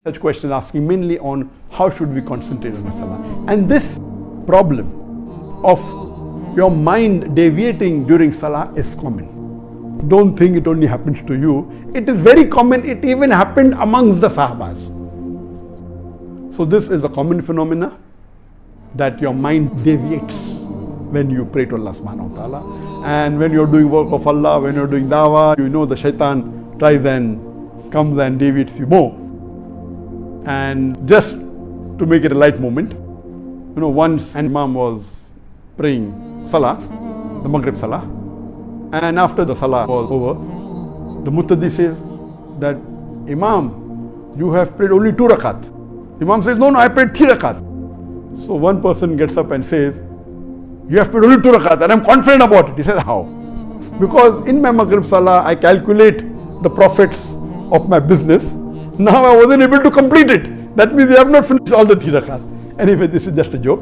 Such questions asking mainly on how should we concentrate on the salah. And this problem of your mind deviating during salah is common. Don't think it only happens to you. It is very common. It even happened amongst the sahabas. So this is a common phenomena that your mind deviates when you pray to Allah subhanahu wa ta'ala. And when you're doing work of Allah, when you're doing dawah, you know the shaitan tries and comes and deviates you more. And just to make it a light moment, once an imam was praying salah, the Maghrib salah, and after the salah was over, the muttadi says that, Imam, you have prayed only 2 rakat. Imam says, no, I prayed 3 rakat. So one person gets up and says, you have prayed only 2 rakat and I'm confident about it. He says, how? Because in my Maghrib salah, I calculate the profits of my business. Now I wasn't able to complete it. That means you have not finished all the 3 rakat. Anyway, this is just a joke,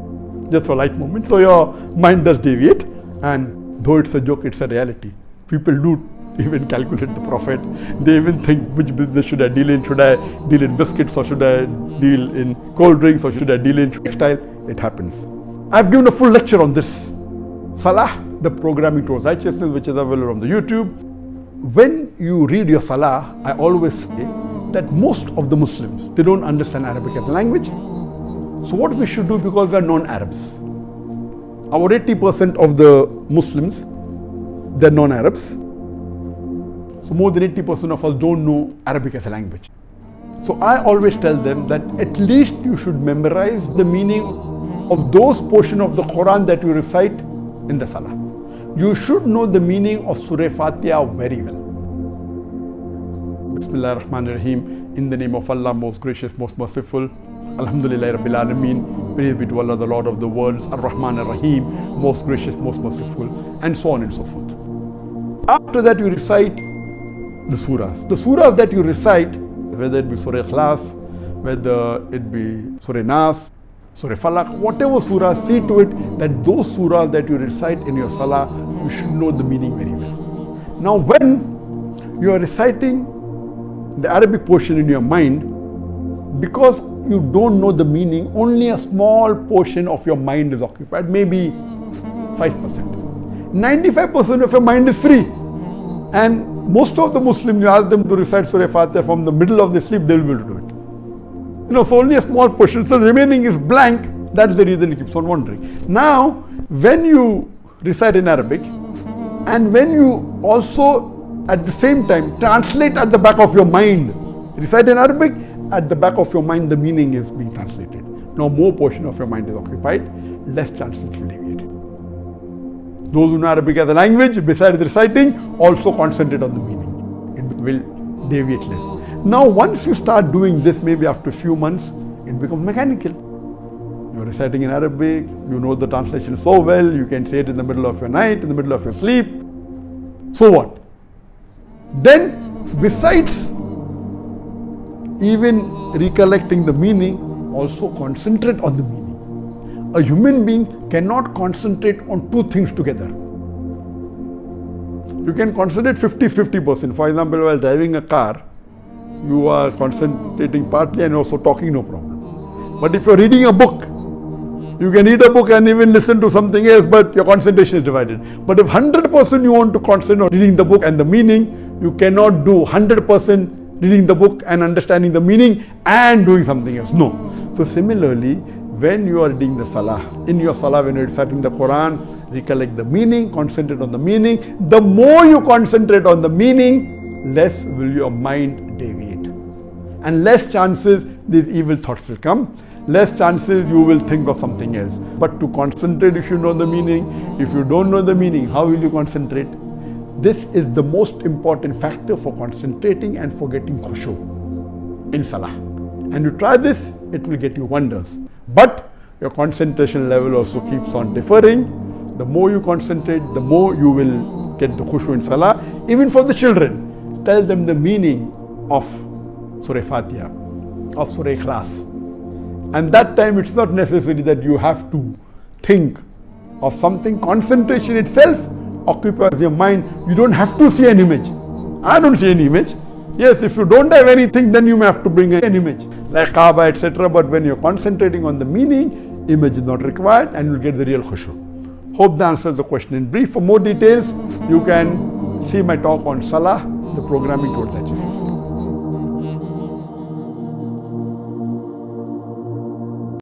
just for a light moment. So your mind does deviate, and though it's a joke, it's a reality. People do even calculate the profit. They even think, which business should I deal in? Should I deal in biscuits, or should I deal in cold drinks, or should I deal in textile? It happens. I've given a full lecture on this. Salah, the programming towards righteousness, which is available on the YouTube. When you read your salah, I always say that most of the Muslims, they don't understand Arabic as a language. So what we should do, because we are non-Arabs, our 80% of the Muslims, they're non-Arabs. So more than 80% of us don't know Arabic as a language. So I always tell them that at least you should memorize the meaning of those portions of the Quran that you recite in the salah. You should know the meaning of Surah Fatiha very well. Bismillah ar-Rahman ar-Rahim. In the name of Allah, most gracious, most merciful. Alhamdulillah Rabbil Alameen. Praise be to Allah, the Lord of the worlds. Ar-Rahman ar-Rahim. Most gracious, most merciful. And so on and so forth. After that, you recite the surahs. The surahs that you recite, whether it be Surah Ikhlas, whether it be Surah Nas, Surah Falaq, whatever surah, see to it that those surahs that you recite in your salah, you should know the meaning very well. Now when you are reciting the Arabic portion in your mind, because you don't know the meaning, only a small portion of your mind is occupied, maybe 5%. 95% of your mind is free. And most of the Muslims, you ask them to recite Surah Fatiha from the middle of the sleep, they will be able to do it. So only a small portion, so the remaining is blank. That's the reason it keeps on wandering. Now, when you recite in Arabic, and when you also at the same time translate at the back of your mind, recite in Arabic, at the back of your mind the meaning is being translated. Now more portion of your mind is occupied, less chances it will deviate. Those who know Arabic as a language, besides reciting, also concentrate on the meaning. It will deviate less. Now once you start doing this, maybe after a few months, it becomes mechanical. You're reciting in Arabic, you know the translation so well, you can say it in the middle of your night, in the middle of your sleep. So what? Then besides even recollecting the meaning, also concentrate on the meaning. A human being cannot concentrate on 2 things together. You can concentrate 50-50%. For example, while driving a car, you are concentrating partly and also talking, no problem. But if you're reading a book, you can read a book and even listen to something else, but your concentration is divided. But if 100% you want to concentrate on reading the book and the meaning, you cannot do 100% reading the book and understanding the meaning and doing something else. No. So similarly, when you are reading the salah, in your salah, when you are reciting the Quran, recollect the meaning, concentrate on the meaning. The more you concentrate on the meaning, less will your mind deviate. And less chances these evil thoughts will come. Less chances you will think of something else. But to concentrate, you should know the meaning. If you don't know the meaning, how will you concentrate? This is the most important factor for concentrating and for getting khushu in salah. And you try this, it will get you wonders. But your concentration level also keeps on differing. The more you concentrate, the more you will get the khushu in salah. Even for the children, tell them the meaning of Surah Fatiha, of Surah Ikhlas. And that time it's not necessary that you have to think of something. Concentration itself occupies your mind. You don't have to see an image. I don't see any image. Yes, if you don't have anything, then you may have to bring an image. like Kaaba, etc. But when you're concentrating on the meaning, image is not required and you'll get the real khushu. Hope that answers the question in brief. For more details, you can see my talk on Salah, the programming towards that.